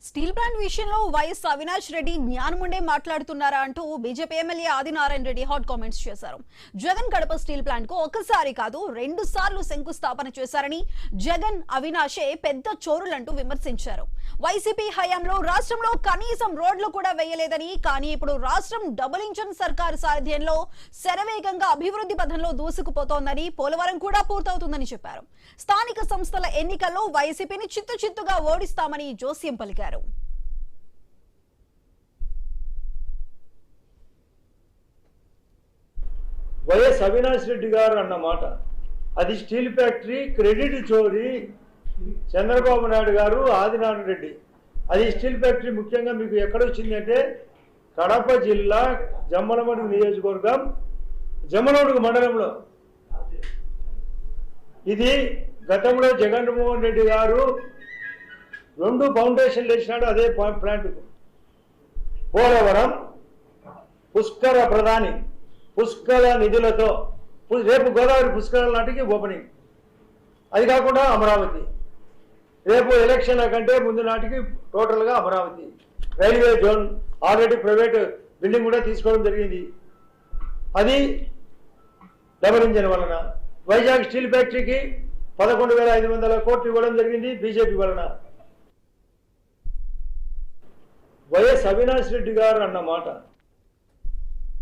Steel plant విషయంలో YS Avinash Reddy జ్ఞానముండే మాట్లాడుతున్నారా అంటూ BJP MLA Adinarayana Reddy hot comments చేశారు. జగన్ కడప స్టీల్ ప్లాంట్ కు ఒక్కసారి కాదు 2 సార్లు శంకుస్థాపన చేశారని, జగన్ అవినాషే పెద్ద చోరులంటూ విమర్శించారు. వైసీపీ హయాంలో రాష్ట్రంలో కనీసం రోడ్లు కూడా వేయలేదని, కానీ ఇప్పుడు రాష్ట్రం డబుల్ ఇంజన్ సర్కారు సారథ్యంలో శరవేగంగా అభివృద్ధి పథంలో దూసుకుపోతోందని, పోలవరం కూడా పూర్తవుతుందని చెప్పారు. స్థానిక సంస్థల ఎన్నికల్లో వైసీపీని చిత్తుగా ఓడిస్తామని జోస్యం పలికారు. వైఎస్ అవినాష్ రెడ్డి గారు అన్నమాట అది స్టీల్ ఫ్యాక్టరీ క్రెడిట్ చోరీ. చంద్రబాబు నాయుడు గారు ఆదినారాయణ రెడ్డి అది స్టీల్ ఫ్యాక్టరీ ముఖ్యంగా మీకు ఎక్కడ వచ్చిందంటే కడప జిల్లా జమ్మలమడుగు నియోజకవర్గం జమ్మలమడుగు మండలంలో. ఇది గతంలో జగన్మోహన్ రెడ్డి గారు 2 ఫౌండేషన్లు వేసినాడు అదే ప్లాంట్కు. పోలవరం పుష్కర ప్రధాని పుష్కర నిధులతో రేపు గోదావరి పుష్కరాల నాటికి ఓపెనింగ్. అది కాకుండా అమరావతి రేపు ఎలక్షన్ల కంటే ముందు నాటికి టోటల్గా Amaravati. Railway zone already private building కూడా తీసుకోవడం జరిగింది. అది డబుల్ ఇంజన్ వలన. వైజాగ్ స్టీల్ ఫ్యాక్టరీకి 11,500 కోట్లు ఇవ్వడం జరిగింది బీజేపీ వలన. వైఎస్ అవినాష్ రెడ్డి గారు అన్నమాట